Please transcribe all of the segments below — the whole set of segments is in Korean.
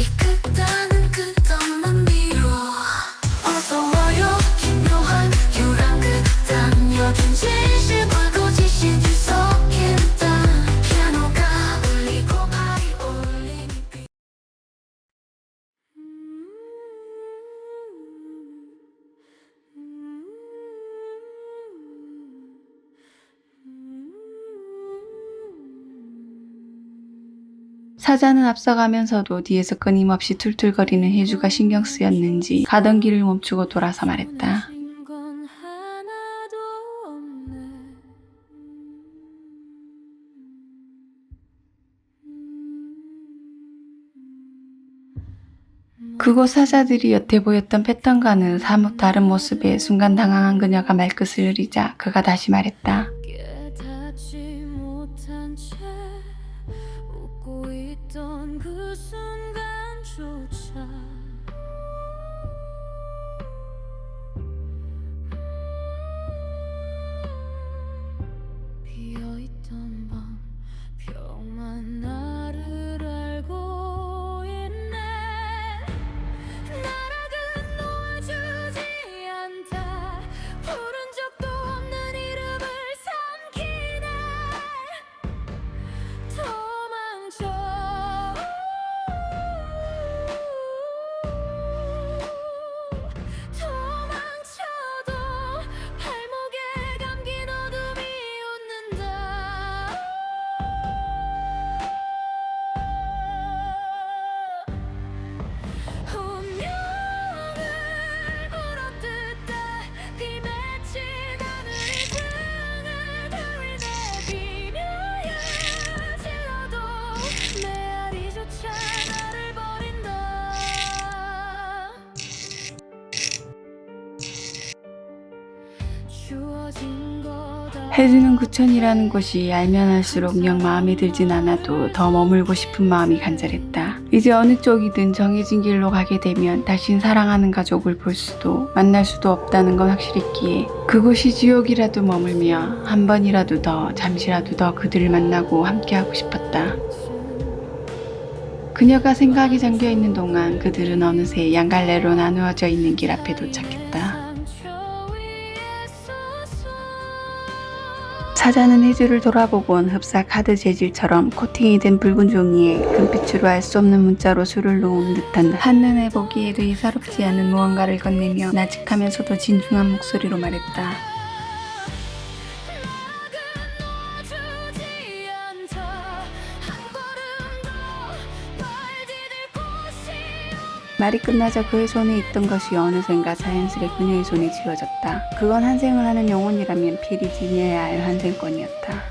이 끝단은 끝없는 미로 어서와요 기묘한 유랑 극단 여긴 진실과 거짓이 뒤섞인 땅 피아노가 울리고 바이올린이 사자는 앞서가면서도 뒤에서 끊임없이 툴툴거리는 혜주가 신경 쓰였는지 가던 길을 멈추고 돌아서 말했다. 건 하나도 없네. 그곳 사자들이 여태 보였던 패턴과는 사뭇 다른 모습에 순간 당황한 그녀가 말끝을 흐리자 그가 다시 말했다. 깨닫지 못한 채 웃고 있던 그 순간조차 비어있던 밤 벽만 나를 알고 있네. 나락은 놓아주지 않다. 부른 적도 없는 이름을 삼키네. 도망쳐 도망쳐도 발목에 감긴 어둠이 웃는다. 운명을 물어뜯다 비맺힌 하늘이 등을 들이내 비며야 질러도 메아리조차 나를 버린다. 주어진 거다. 혜주는 구천이라는 곳이 알면 알수록 영 마음에 들진 않아도 더 머물고 싶은 마음이 간절했다. 이제 어느 쪽이든 정해진 길로 가게 되면 다신 사랑하는 가족을 볼 수도 만날 수도 없다는 건 확실했기에 그곳이 지옥이라도 머물며 한 번이라도 더 잠시라도 더 그들을 만나고 함께하고 싶었다. 그녀가 생각이 잠겨있는 동안 그들은 어느새 양갈래로 나누어져 있는 길 앞에 도착했다. 사자는 혜주를 돌아보곤 흡사 카드 재질처럼 코팅이 된 붉은 종이에 금빛으로 알 수 없는 문자로 수를 놓은 듯한 한눈에 보기에도 예사롭지 않은 무언가를 건네며 나직하면서도 진중한 목소리로 말했다. 말이 끝나자 그의 손에 있던 것이 어느샌가 자연스레 그녀의 손에 쥐어졌다. 그건 환생을 하는 영혼이라면 필히 지녀야 할 환생권이었다.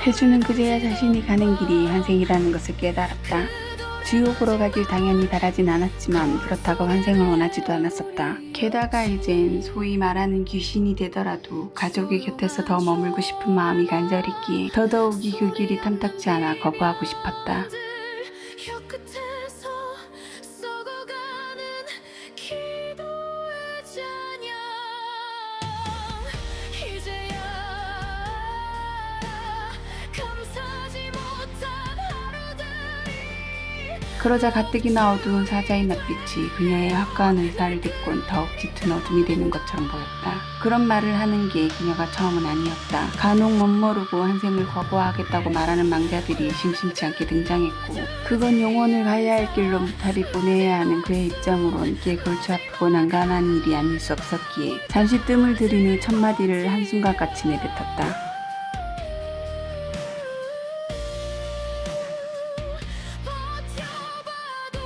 혜주는 그제야 자신이 가는 길이 환생이라는 것을 깨달았다. 지옥으로 가길 당연히 바라진 않았지만 그렇다고 환생을 원하지도 않았었다. 게다가 이젠 소위 말하는 귀신이 되더라도 가족의 곁에서 더 머물고 싶은 마음이 간절했기에 더더욱이 그 길이 탐탁지 않아 거부하고 싶었다. 혀끝에서 썩어가는 기도의 잔향 이제야 감사하지 못한 하루들이 그러자 가뜩이나 어두운 사자의 낯빛이 그녀의 확고한 의사를 딛곤 더욱 짙은 어둠이 되는 것처럼 보였다. 그런 말을 하는 게 그녀가 처음은 아니었다. 간혹 멋모르고 환생을 거부하겠다고 말하는 망자들이 심심치 않게 등장했고 그건 영혼을 가야 할 길로 무탈히 보내야 하는 그의 입장으론 이게 골치 아프고 난감한 일이 아닐 수 없었기에 잠시 뜸을 들인 후 첫마디를 한순간같이 내뱉었다. 버텨봐도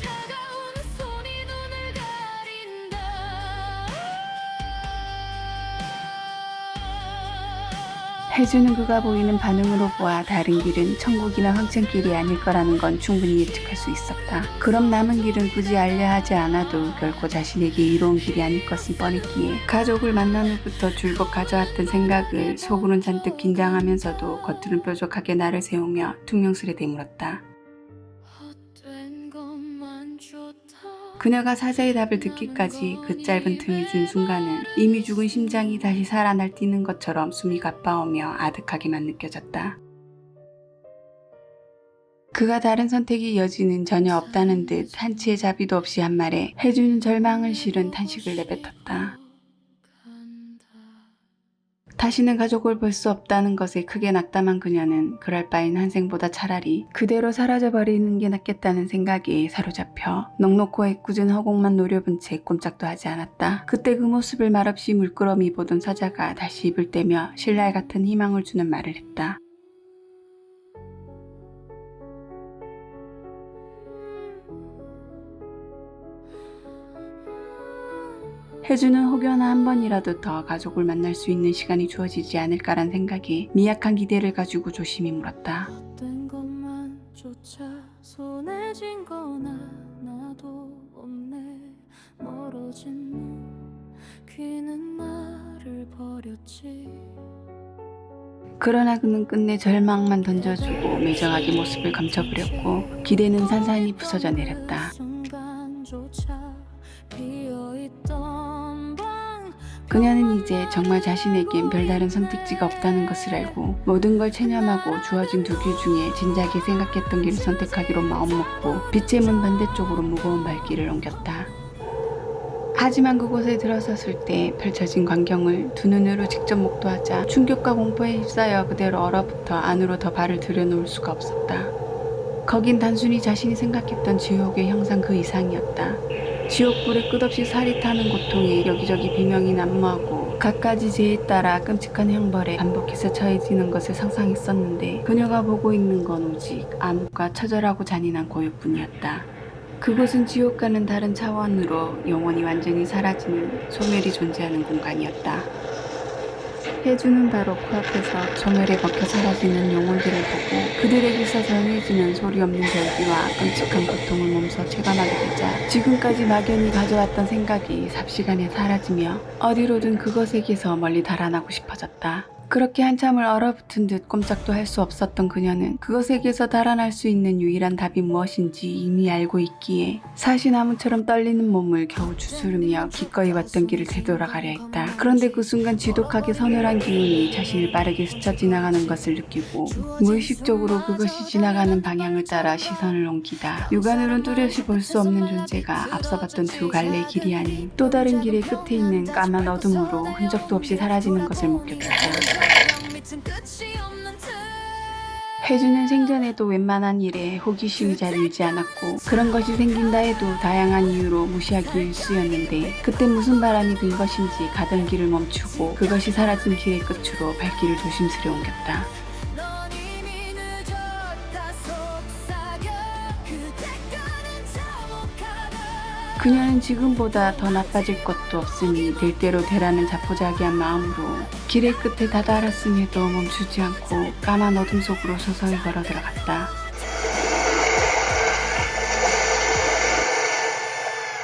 차가운 손이 눈을 가린다. 혜주는 그가 보이는 반응으로 보아 다른 길은 천국이나 황천길이 아닐 거라는 건 충분히 예측할 수 있었다. 그럼 남은 길은 굳이 알려하지 않아도 결코 자신에게 이로운 길이 아닐 것은 뻔했기에 가족을 만난 후부터 줄곧 가져왔던 생각을 속으론 잔뜩 긴장하면서도 겉으론 뾰족하게 나를 세우며 퉁명스레 되물었다. 헛된 것만 좋다. 그녀가 사자의 답을 듣기까지 그 짧은 틈이 준 순간은 이미 죽은 심장이 다시 살아날 뛰는 것처럼 숨이 가빠오며 아득하게만 느껴졌다. 그가 다른 선택의 여지는 전혀 없다는 듯 한치의 자비도 없이 한 말에 혜주는 절망을 실은 탄식을 내뱉었다. 다시는 가족을 볼 수 없다는 것에 크게 낙담한 그녀는 그럴 바엔 한 생보다 차라리 그대로 사라져버리는 게 낫겠다는 생각에 사로잡혀 넉넉고 애꿎은 허공만 노려본 채 꼼짝도 하지 않았다. 그때 그 모습을 말없이 물끄러미 보던 사자가 다시 입을 떼며 신랄 같은 희망을 주는 말을 했다. 혜주는 혹여나 한 번이라도 더 가족을 만날 수 있는 시간이 주어지지 않을까란 생각에 미약한 기대를 가지고 조심히 물었다. 헛된 것만조차 손에 쥔 건 하나도 없네. 멀어진 귀는 나를 버렸지. 그러나 그는 끝내 절망만 던져주고 매정하게 모습을 감춰버렸고 기대는 산산이 부서져 내렸다. 그녀는 이제 정말 자신에겐 별다른 선택지가 없다는 것을 알고 모든 걸 체념하고 주어진 두 길 중에 진작에 생각했던 길을 선택하기로 마음먹고 빛의 문 반대쪽으로 무거운 발길을 옮겼다. 하지만 그곳에 들어섰을 때 펼쳐진 광경을 두 눈으로 직접 목도하자 충격과 공포에 휩싸여 그대로 얼어붙어 안으로 더 발을 들여놓을 수가 없었다. 거긴 단순히 자신이 생각했던 지옥의 형상 그 이상이었다. 지옥불에 끝없이 살이 타는 고통에 여기저기 비명이 난무하고 갖가지 죄에 따라 끔찍한 형벌에 반복해서 처해지는 것을 상상했었는데 그녀가 보고 있는 건 오직 암흑과 처절하고 잔인한 고요뿐이었다. 그곳은 지옥과는 다른 차원으로 영혼이 완전히 사라지는 소멸이 존재하는 공간이었다. 혜주는 바로 코앞에서 소멸에 먹혀 사라지는 영혼들을 보고 그들에게서 전해지는 소리 없는 절규와 끔찍한 고통을 몸소 체감하게 되자 지금까지 막연히 가져왔던 생각이 삽시간에 사라지며 어디로든 그것에게서 멀리 달아나고 싶어졌다. 그렇게 한참을 얼어붙은 듯 꼼짝도 할 수 없었던 그녀는 그것에게서 달아날 수 있는 유일한 답이 무엇인지 이미 알고 있기에 사시나무처럼 떨리는 몸을 겨우 추스르며 기꺼이 왔던 길을 되돌아가려 했다. 그런데 그 순간 지독하게 서늘한 기운이 자신을 빠르게 스쳐 지나가는 것을 느끼고 무의식적으로 그것이 지나가는 방향을 따라 시선을 옮기다 육안으론 뚜렷이 볼 수 없는 존재가 앞서 봤던 두 갈래의 길이 아닌 또 다른 길의 끝에 있는 까만 어둠으로 흔적도 없이 사라지는 것을 목격했다. 혜주는 생전에도 웬만한 일에 호기심이 잘 일지 않았고 그런 것이 생긴다 해도 다양한 이유로 무시하기 일쑤였는데 그때 무슨 바람이 든 것인지 가던 길을 멈추고 그것이 사라진 길의 끝으로 발길을 조심스레 옮겼다. 그녀는 지금보다 더 나빠질 것도 없으니 될 대로 되라는 자포자기한 마음으로 길의 끝에 다다랐음에도 멈추지 않고 까만 어둠 속으로 서서히 걸어 들어갔다.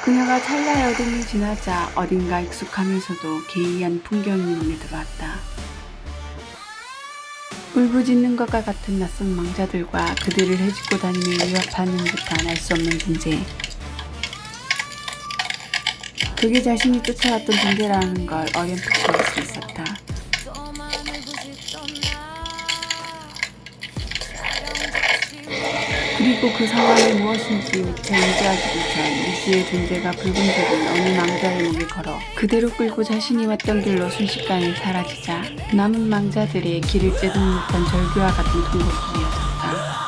그녀가 찰나의 어둠이 지나자 어딘가 익숙하면서도 기이한 풍경이 눈에 들어왔다. 울부짖는 것과 같은 낯선 망자들과 그들을 헤집고 다니며 위협하는 듯한 알 수 없는 존재. 그게 자신이 쫓아왔던 존재라는 걸 어렴풋이 알 수 있었다. 그리고 그 상황이 무엇인지 미처 인지하기도 전 이수의 존재가 붉은색을 어느 망자의 목에 걸어 그대로 끌고 자신이 왔던 길로 순식간에 사라지자 남은 망자들의 길을 째는 듯한 절규와 같은 통곡이 이어졌다.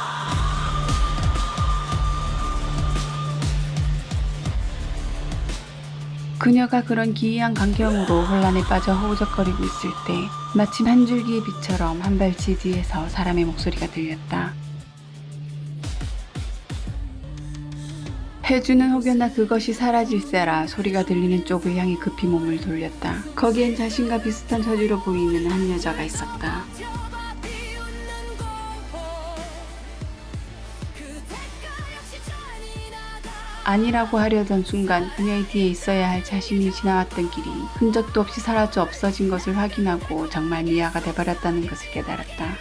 그녀가 그런 기이한 광경으로 혼란에 빠져 허우적거리고 있을 때 마침 한 줄기의 빛처럼 한 발치 뒤에서 사람의 목소리가 들렸다. 혜주는 혹여나 그것이 사라질세라 소리가 들리는 쪽을 향해 급히 몸을 돌렸다. 거기엔 자신과 비슷한 처지로 보이는 한 여자가 있었다. 아니라고 하려던 순간 그녀의 뒤에 있어야 할 자신이 지나왔던 길이 흔적도 없이 사라져 없어진 것을 확인하고 정말 미아가 돼버렸다는 것을 깨달았다.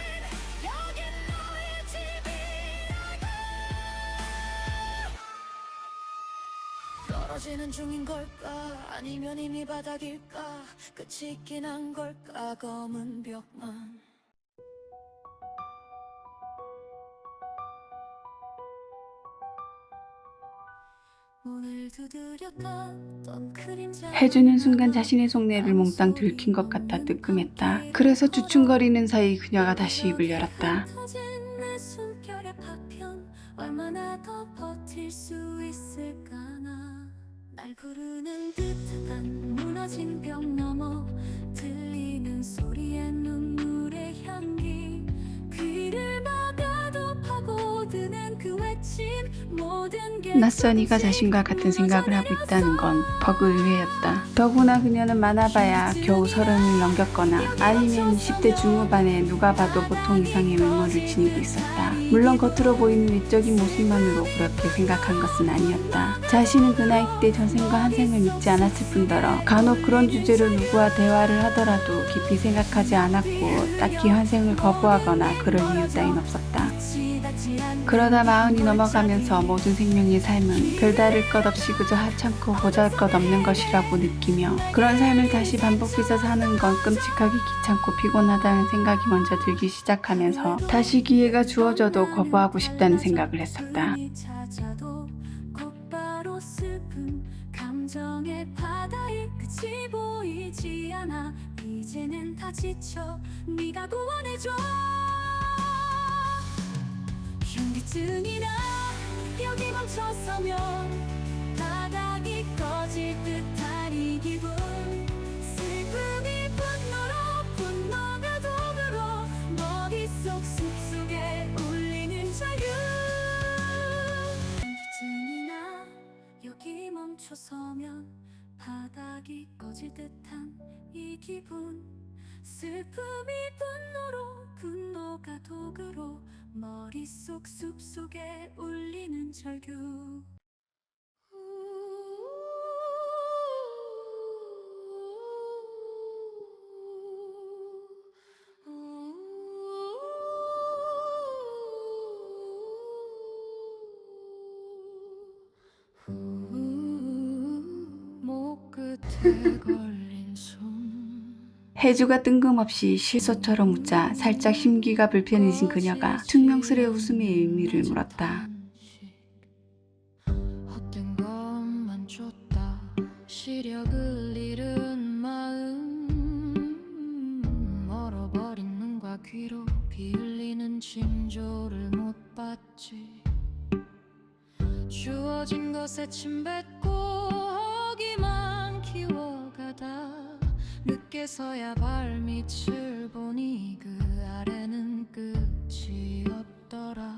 떨어지는 중인 걸까 아니면 이미 바닥일까 끝이 있긴 한 걸까 검은 벽만 문을 두드려 닫던 그림자 해주는 순간 자신의 속내를 몽땅 들킨 것 같아 뜨끔했다. 그래서 주춤거리는 사이 그녀가 다시 입을 열었다. 터진 내 숨결의 파편 얼마나 더 버틸 수 있을까나 날 부르는 듯한 무너진 벽 너머 들리는 소리에 눈물의 향기 귀를 막아도 파고드는 그 외침 모든 게 낯선 이가 자신과 같은 생각을 하고 있다는 건 버그 의외였다. 더구나 그녀는 많아봐야 겨우 30을 넘겼거나 아니면 20대 중후반에 누가 봐도 보통 이상의 외모를 지니고 있었다. 물론 겉으로 보이는 외적인 모습만으로 그렇게 생각한 것은 아니었다. 자신은 그 나이 때 전생과 한생을 믿지 않았을 뿐더러 간혹 그런 주제로 누구와 대화를 하더라도 깊이 생각하지 않았고 딱히 환생을 거부하거나 그럴 이유 따윈 없었다. 그러다 40이 넘어가면서 모든 생명의 삶은 별다를 것 없이 그저 하찮고 보잘것없는 것이라고 느끼며 그런 삶을 다시 반복해서 사는 건 끔찍하게 귀찮고 피곤하다는 생각이 먼저 들기 시작하면서 다시 기회가 주어져도 거부하고 싶다는 생각을 했었다. 곧바로 슬픔 감정의 바다에 끝이 보이지 않아 이제는 다 지쳐 네가 구원해줘 현기증이나 여기 멈춰서면 바닥이 꺼질 듯한 이 기분 슬픔이 분노로 분노가 독으로 머릿속 숲속에 울리는 자유 현기증이나 여기 멈춰서면 바닥이 꺼질 듯한 이 기분 슬픔이 분노로 분노가 독으로 머릿속 숲속에 울리는 절규 목 끝에 걸린 손 해주가 뜬금없이 실소처럼 웃자 살짝 심기가 불편해진 그녀가 퉁명스레 웃음의 의미를 물었다. 헛된 것만 쫓다 시력을 잃은 마음 멀어버린 눈과 귀로 피 흘리는 징조를 못 봤지 주어진 것에 침뱉고 허기만 키워가다 늦게서야 발밑을 보니 그 아래는 끝이 없더라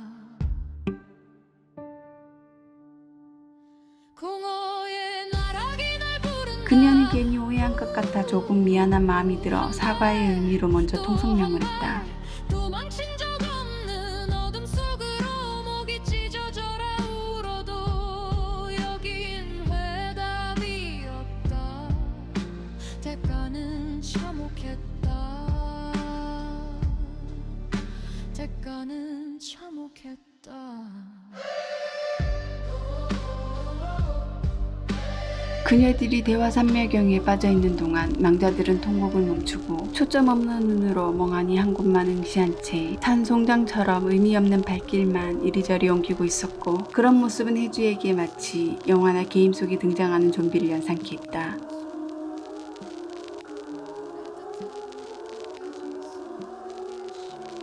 공허의 나락이 날 부른 그녀는 괜히 오해한 것 같아 조금 미안한 마음이 들어 사과의 의미로 먼저 통성명을 했다. 도망친 적 없는 어둠 속으로 목이 찢어져라 울어도 여긴 회답이 없다 대가는 참혹했다 대가는 참혹했다 그녀들이 대화 산멸경에 빠져있는 동안 망자들은 통곡을 멈추고 초점 없는 눈으로 멍하니 한 곳만 응시한 채 산송장처럼 의미 없는 발길만 이리저리 옮기고 있었고 그런 모습은 해주에게 마치 영화나 게임 속에 등장하는 좀비를 연상케 했다.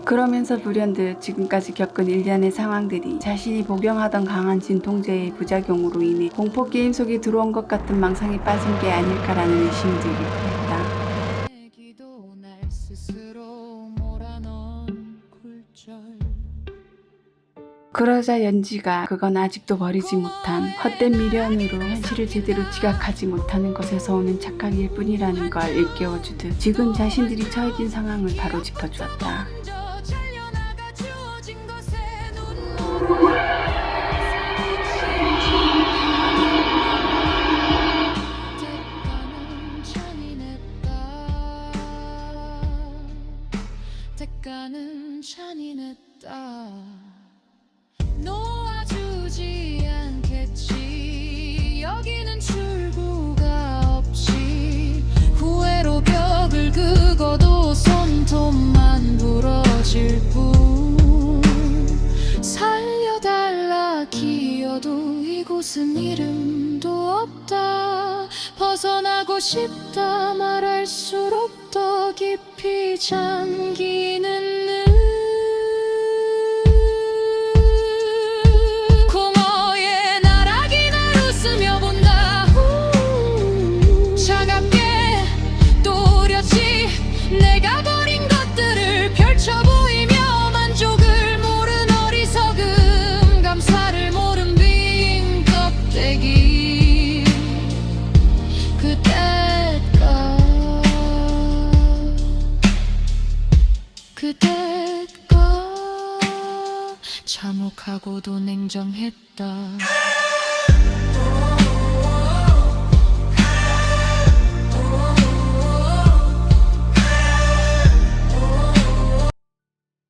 그러면서 불현듯 지금까지 겪은 일련의 상황들이 자신이 복용하던 강한 진통제의 부작용으로 인해 공포게임 속에 들어온 것 같은 망상에 빠진 게 아닐까라는 의심이 들기도 했다. 그러자 연지가 그건 아직도 버리지 못한 헛된 미련으로 현실을 제대로 지각하지 못하는 것에서 오는 착각일 뿐이라는 걸 일깨워주듯 지금 자신들이 처해진 상황을 바로 짚어주었다. 손만 부러질 뿐. 살려달라 기어도 이곳은 이름도 없다. 벗어나고 싶다 말할수록 더 깊이 잠기는 늘. 공허의 나락이 날 웃으며 본다. 차갑게 또렷이 내가 버린 것들을 펼쳐 보이며 만족을 모른 어리석음, 감사를 모른 빈 껍데기. 그때가 참혹하고도 냉정했다.